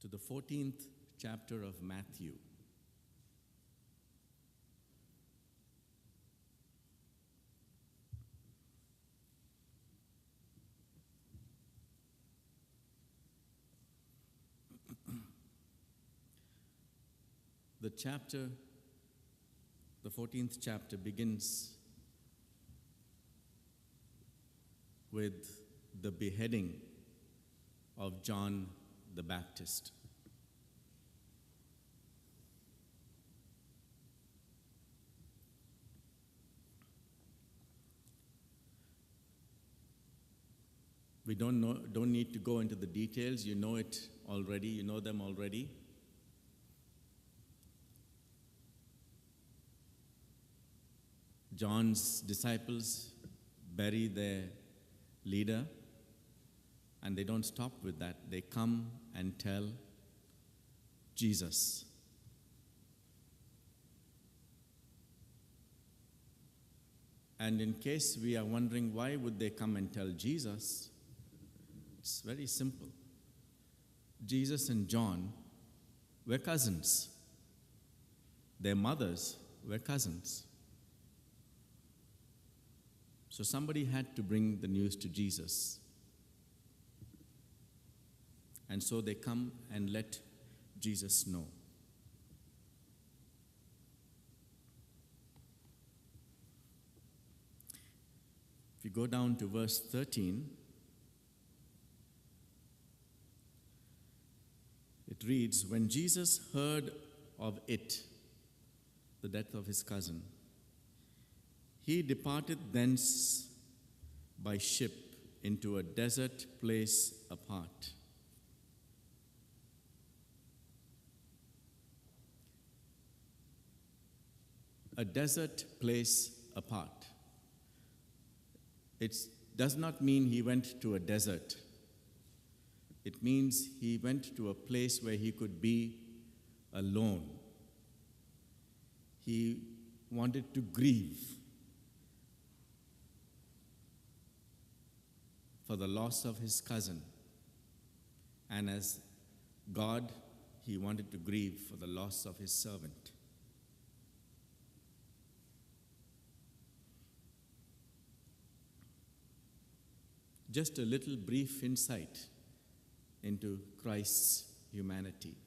to the 14th chapter of Matthew. The 14th chapter begins with the beheading of John the Baptist. We don't need to go into the details. You know it already. You know them already. John's disciples bury their leader, and they don't stop with that. They come and tell Jesus. And in case we are wondering why would they come and tell Jesus, it's very simple. Jesus and John were cousins. Their mothers were cousins. So somebody had to bring the news to Jesus. And so they come and let Jesus know. If you go down to verse 13, it reads, "When Jesus heard of it," the death of his cousin, "he departed thence by ship into a desert place apart." A desert place apart. It does not mean he went to a desert. It means he went to a place where he could be alone. He wanted to grieve for the loss of his cousin. And as God, he wanted to grieve for the loss of his servant. Just a little brief insight into Christ's humanity.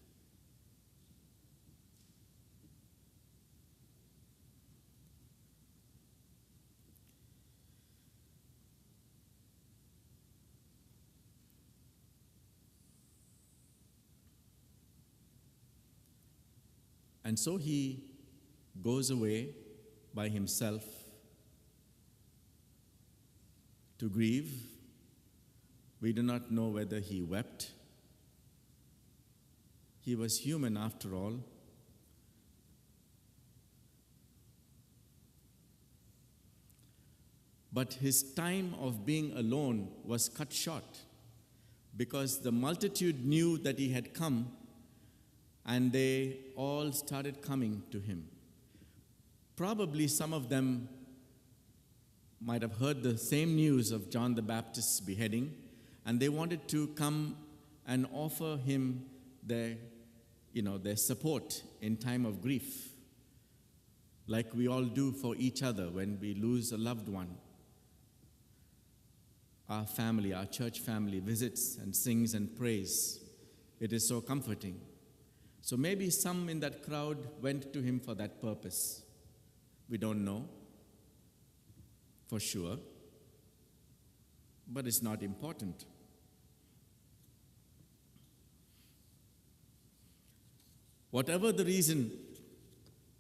And so he goes away by himself to grieve. We do not know whether he wept. He was human after all. But his time of being alone was cut short because the multitude knew that he had come, and they all started coming to him. Probably some of them might have heard the same news of John the Baptist's beheading, and they wanted to come and offer him their support in time of grief, like we all do for each other when we lose a loved one. Our family, our church family, visits and sings and prays. It is so comforting. So maybe some in that crowd went to him for that purpose. We don't know for sure, but it's not important. Whatever the reason,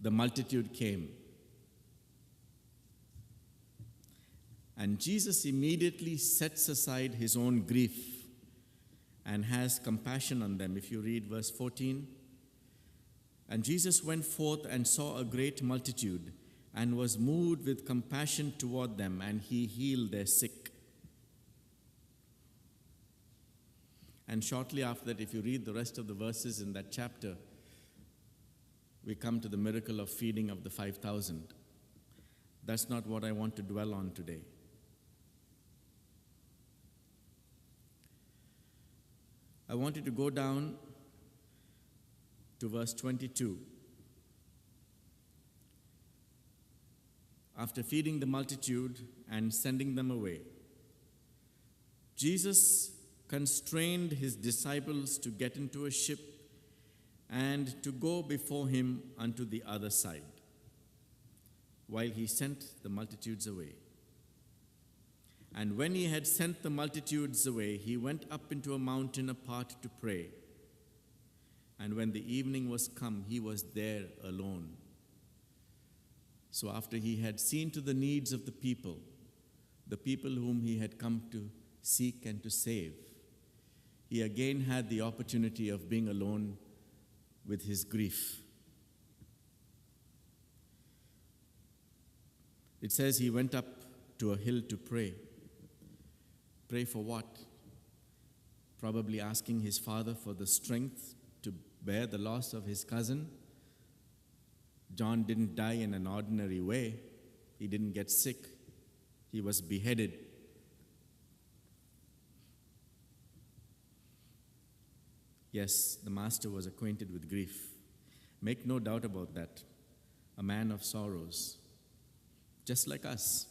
the multitude came. And Jesus immediately sets aside his own grief and has compassion on them. If you read verse 14, "And Jesus went forth and saw a great multitude and was moved with compassion toward them, and he healed their sick." And shortly after that, if you read the rest of the verses in that chapter, we come to the miracle of feeding of the 5,000. That's not what I want to dwell on today. I want you to go down to verse 22. After feeding the multitude and sending them away, Jesus constrained his disciples to get into a ship and to go before him unto the other side, while he sent the multitudes away. And when he had sent the multitudes away, he went up into a mountain apart to pray. And when the evening was come, he was there alone. So after he had seen to the needs of the people whom he had come to seek and to save, he again had the opportunity of being alone with his grief. It says he went up to a hill to pray. Pray for what? Probably asking his father for the strength to bear the loss of his cousin. John didn't die in an ordinary way. He didn't get sick. He was beheaded. Yes, the master was acquainted with grief. Make no doubt about that. A man of sorrows, just like us.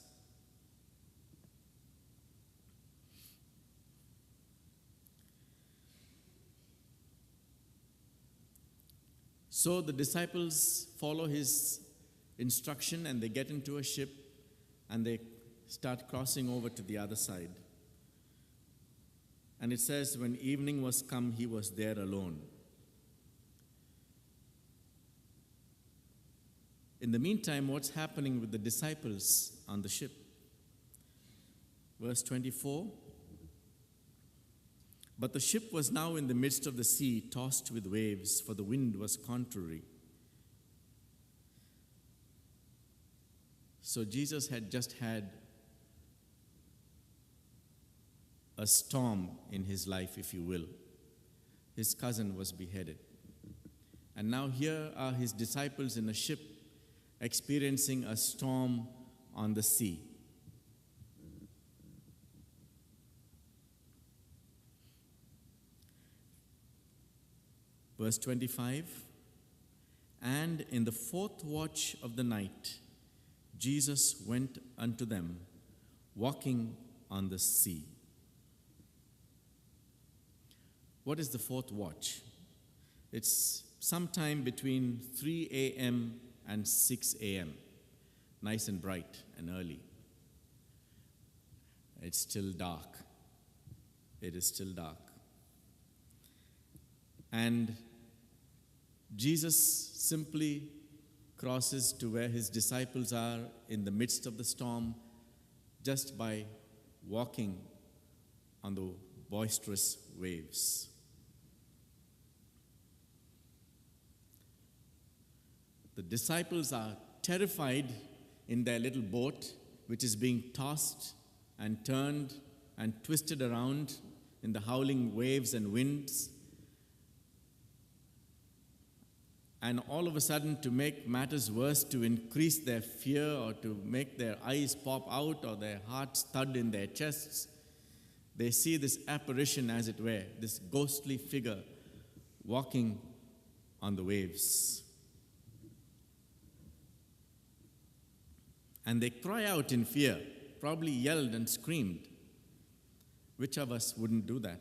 So the disciples follow his instruction and they get into a ship and they start crossing over to the other side. And it says, when evening was come, he was there alone. In the meantime, what's happening with the disciples on the ship? Verse 24. But the ship was now in the midst of the sea, tossed with waves, for the wind was contrary. So Jesus had just had a storm in his life, if you will. His cousin was beheaded. And now here are his disciples in a ship experiencing a storm on the sea. Verse 25, and in the fourth watch of the night, Jesus went unto them, walking on the sea. What is the fourth watch? It's sometime between 3 a.m. and 6 a.m., nice and bright and early. It's still dark. It is still dark. And Jesus simply crosses to where his disciples are in the midst of the storm just by walking on the boisterous waves. The disciples are terrified in their little boat, which is being tossed and turned and twisted around in the howling waves and winds. And all of a sudden, to make matters worse, to increase their fear or to make their eyes pop out or their hearts thud in their chests, they see this apparition, as it were, this ghostly figure walking on the waves. And they cry out in fear, probably yelled and screamed. Which of us wouldn't do that?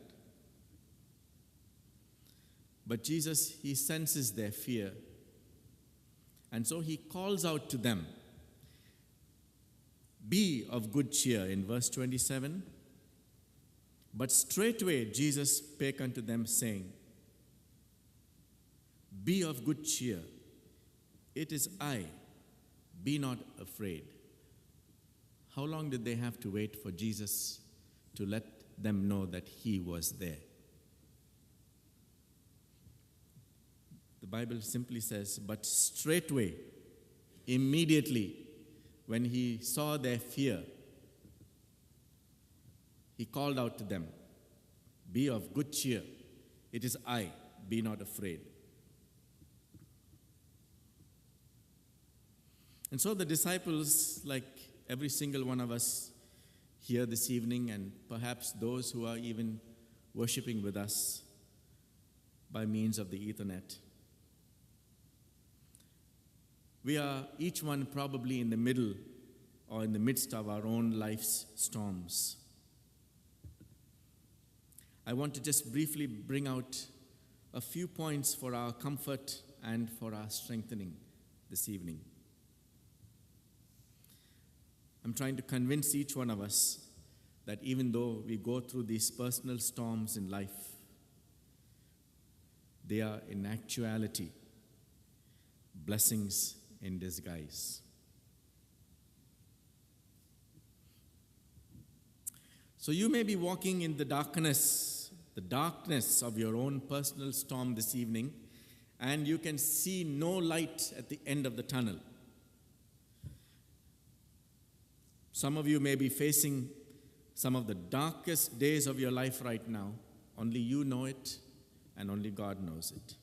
But Jesus, he senses their fear. And so he calls out to them, be of good cheer, in verse 27. But straightway Jesus spake unto them, saying, be of good cheer, it is I, be not afraid. How long did they have to wait for Jesus to let them know that he was there? The Bible simply says, but straightway, immediately, when he saw their fear, he called out to them, be of good cheer, it is I, be not afraid. And so the disciples, like every single one of us here this evening, and perhaps those who are even worshiping with us by means of the Ethernet, We are each one probably in the middle or in the midst of our own life's storms. I want to just briefly bring out a few points for our comfort and for our strengthening this evening. I'm trying to convince each one of us that even though we go through these personal storms in life, they are in actuality blessings in disguise. So you may be walking in the darkness of your own personal storm this evening, and you can see no light at the end of the tunnel. Some of you may be facing some of the darkest days of your life right now. Only you know it, and only God knows it.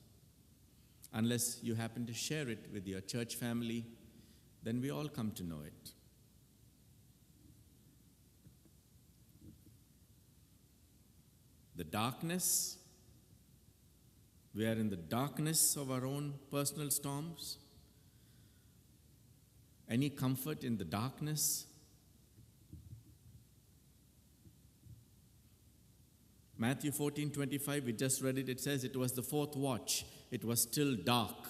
Unless you happen to share it with your church family, then we all come to know it. The darkness, we are in the darkness of our own personal storms. Any comfort in the darkness? Matthew 14:25, we just read it. It says it was the fourth watch. It was still dark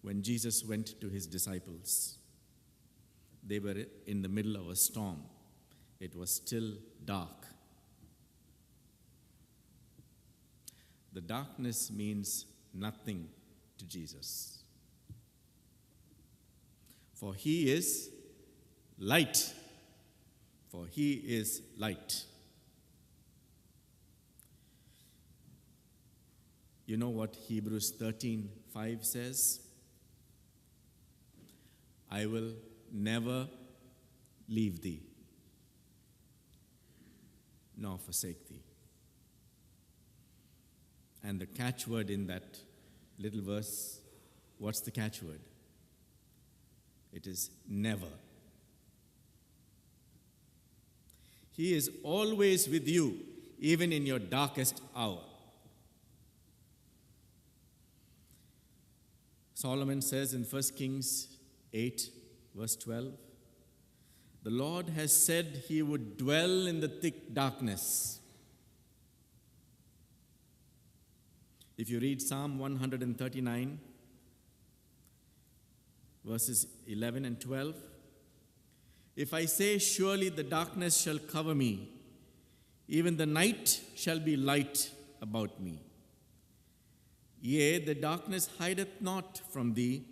when Jesus went to his disciples. They were in the middle of a storm. It was still dark. The darkness means nothing to Jesus. For he is light. For he is light. You know what Hebrews 13:5 says? I will never leave thee, nor forsake thee. And the catchword in that little verse, what's the catchword? It is never. He is always with you, even in your darkest hour. Solomon says in 1 Kings 8, verse 12, the Lord has said he would dwell in the thick darkness. If you read Psalm 139, verses 11 and 12, if I say, surely the darkness shall cover me, even the night shall be light about me. Yea, the darkness hideth not from thee,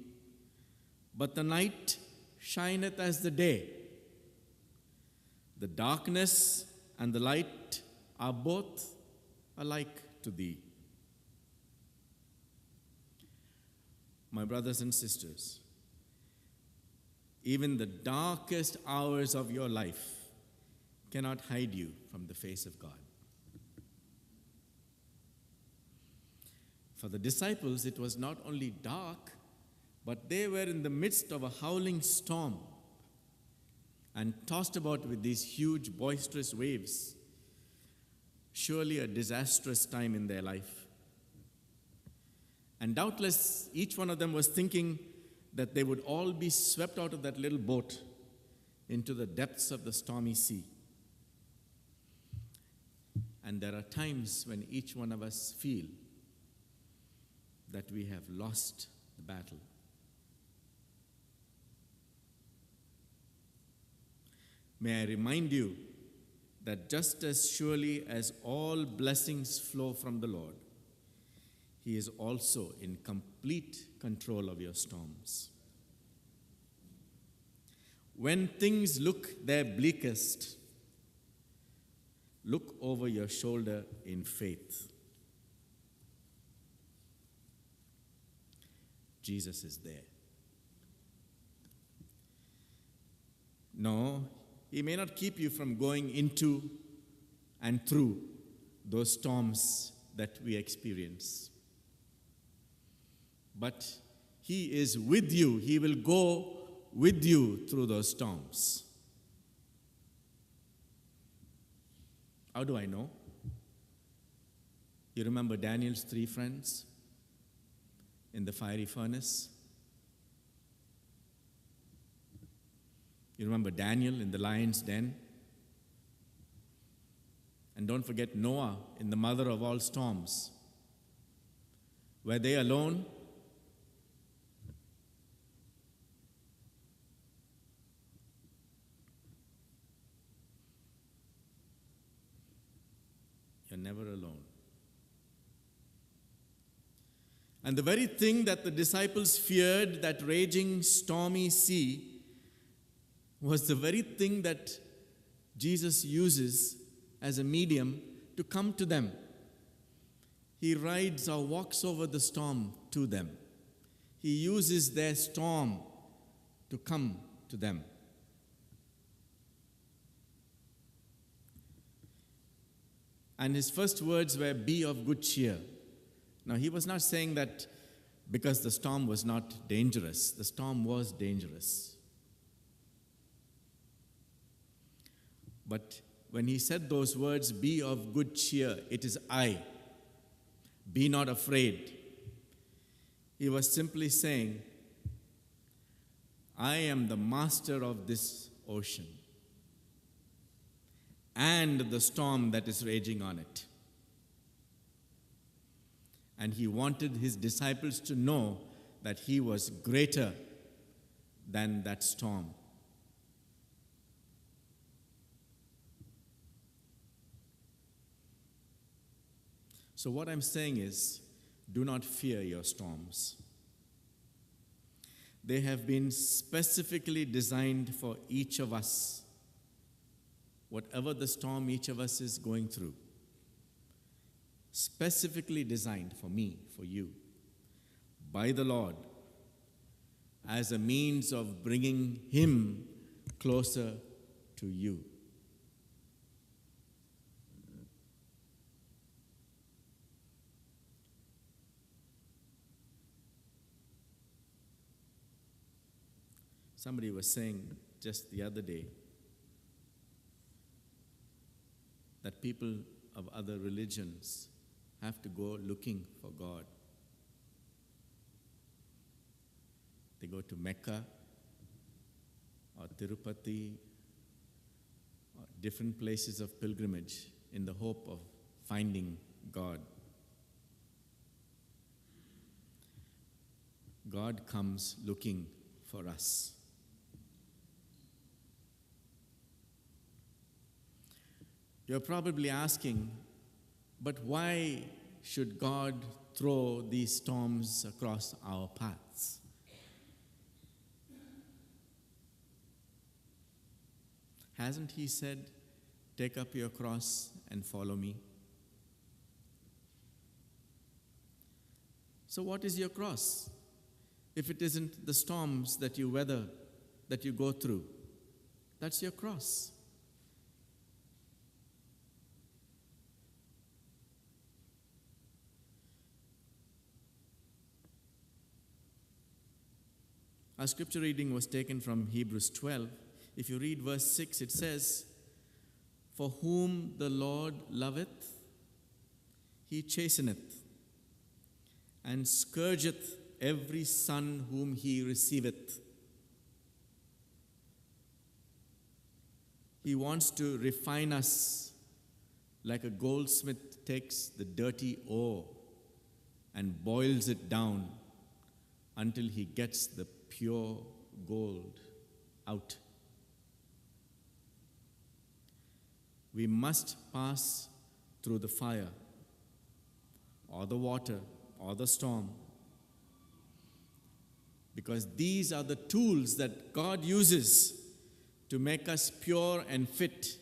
but the night shineth as the day. The darkness and the light are both alike to thee. My brothers and sisters, even the darkest hours of your life cannot hide you from the face of God. For the disciples, it was not only dark, but they were in the midst of a howling storm and tossed about with these huge, boisterous waves. Surely a disastrous time in their life. And doubtless, each one of them was thinking that they would all be swept out of that little boat into the depths of the stormy sea. And there are times when each one of us feel that we have lost the battle. May I remind you that just as surely as all blessings flow from the Lord, he is also in complete control of your storms. When things look their bleakest, look over your shoulder in faith. Jesus is there. No, he may not keep you from going into and through those storms that we experience. But he is with you. He will go with you through those storms. How do I know? You remember Daniel's 3 friends in the fiery furnace? You remember Daniel in the lion's den? And don't forget Noah in the mother of all storms. Were they alone? You're never alone. And the very thing that the disciples feared, that raging stormy sea, was the very thing that Jesus uses as a medium to come to them. He rides or walks over the storm to them. He uses their storm to come to them. And his first words were, "Be of good cheer." Now, he was not saying that because the storm was not dangerous. The storm was dangerous. But when he said those words, "Be of good cheer," it is I. Be not afraid. He was simply saying, I am the master of this ocean and the storm that is raging on it. And he wanted his disciples to know that he was greater than that storm. So what I'm saying is, do not fear your storms. They have been specifically designed for each of us, whatever the storm each of us is going through. Specifically designed for me, for you, by the Lord, as a means of bringing Him closer to you. Somebody was saying just the other day that people of other religions have to go looking for God. They go to Mecca or Tirupati or different places of pilgrimage in the hope of finding God. God comes looking for us. You're probably asking, but why should God throw these storms across our paths? Hasn't He said, take up your cross and follow me? So what is your cross? If it isn't the storms that you weather, that you go through, that's your cross. Our scripture reading was taken from Hebrews 12. If you read verse 6, it says, "For whom the Lord loveth, He chasteneth, and scourgeth every son whom He receiveth." He wants to refine us like a goldsmith takes the dirty ore and boils it down until he gets the pure gold out. We must pass through the fire or the water or the storm, because these are the tools that God uses to make us pure and fit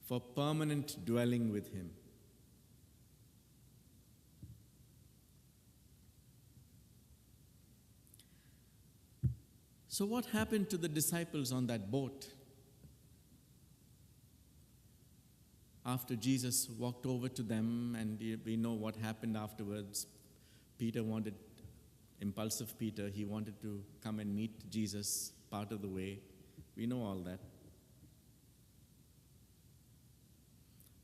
for permanent dwelling with Him. So what happened to the disciples on that boat? After Jesus walked over to them, and we know what happened afterwards. Impulsive Peter, he wanted to come and meet Jesus part of the way. We know all that.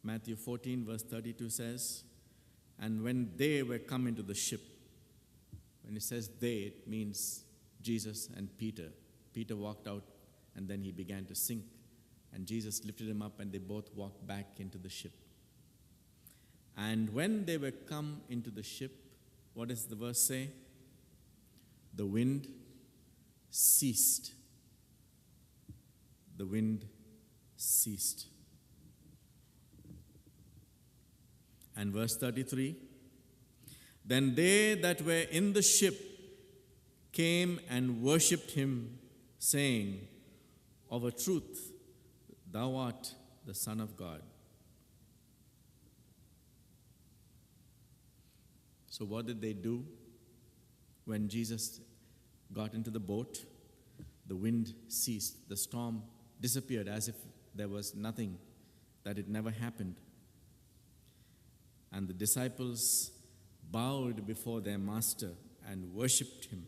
Matthew 14 verse 32 says, "And when they were come into the ship," when it says they, it means Jesus and Peter. Peter walked out and then he began to sink. And Jesus lifted him up, and they both walked back into the ship. And when they were come into the ship, what does the verse say? The wind ceased. The wind ceased. And verse 33, then they that were in the ship came and worshipped him, saying, of a truth, thou art the Son of God. So what did they do when Jesus got into the boat? The wind ceased. The storm disappeared as if there was nothing, that it never happened. And the disciples bowed before their master and worshipped him.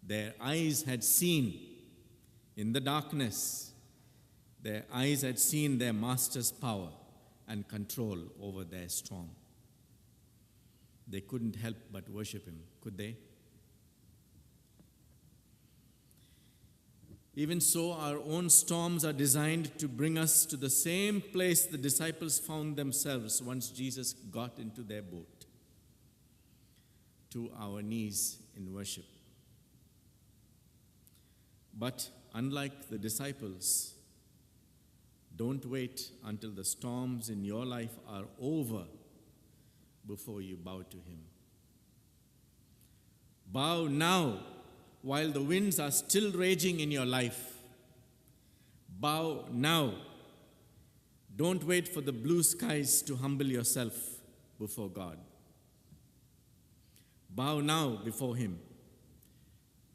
Their eyes had seen in the darkness, their eyes had seen their master's power and control over their storm. They couldn't help but worship him, could they? Even so, our own storms are designed to bring us to the same place the disciples found themselves once Jesus got into their boat, to our knees in worship. But unlike the disciples, don't wait until the storms in your life are over before you bow to him. Bow now while the winds are still raging in your life. Bow now. Don't wait for the blue skies to humble yourself before God. Bow now before him.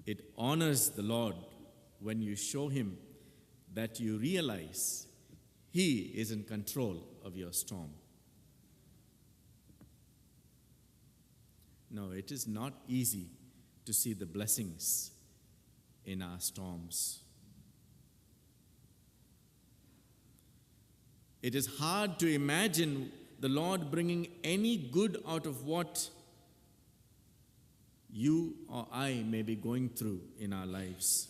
It honors the Lord when you show him that you realize he is in control of your storm. No, it is not easy to see the blessings in our storms. It is hard to imagine the Lord bringing any good out of what you or I may be going through in our lives.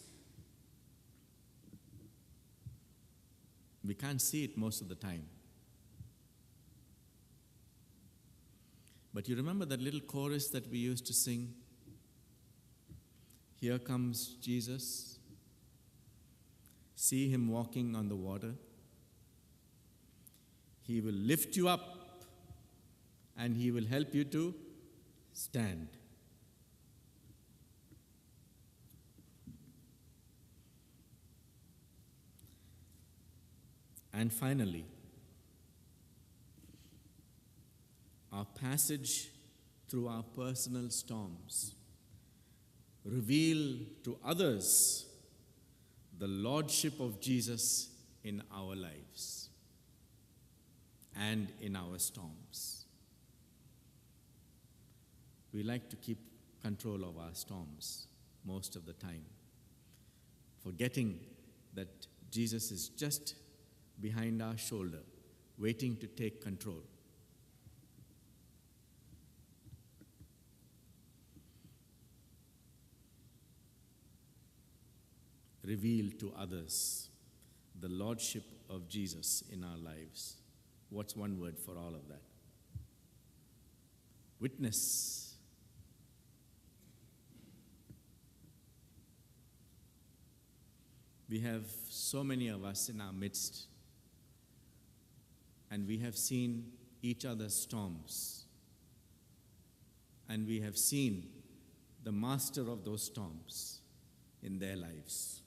We can't see it most of the time. But you remember that little chorus that we used to sing? Here comes Jesus. See him walking on the water. He will lift you up and he will help you to stand. And finally, our passage through our personal storms reveal to others the lordship of Jesus in our lives and in our storms. We like to keep control of our storms most of the time, forgetting that Jesus is just behind our shoulder, waiting to take control. Reveal to others the lordship of Jesus in our lives. What's one word for all of that? Witness. We have so many of us in our midst, and we have seen each other's storms, and we have seen the master of those storms in their lives.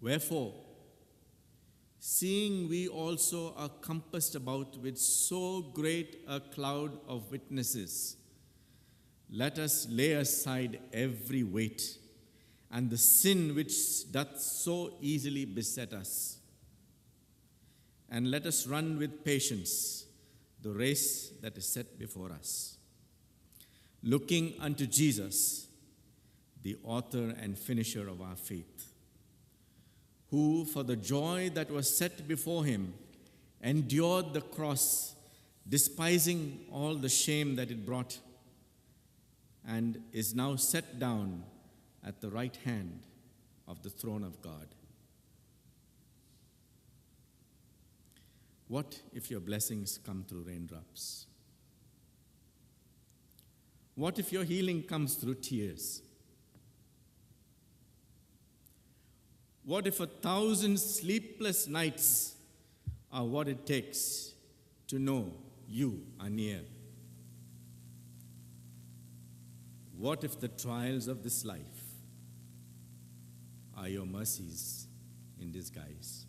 Wherefore, seeing we also are compassed about with so great a cloud of witnesses, let us lay aside every weight and the sin which doth so easily beset us, and let us run with patience the race that is set before us, looking unto Jesus, the author and finisher of our faith, who for the joy that was set before him endured the cross, despising all the shame that it brought, and is now set down at the right hand of the throne of God. What if your blessings come through raindrops? What if your healing comes through tears? What if 1,000 sleepless nights are what it takes to know you are near? What if the trials of this life are your mercies in disguise?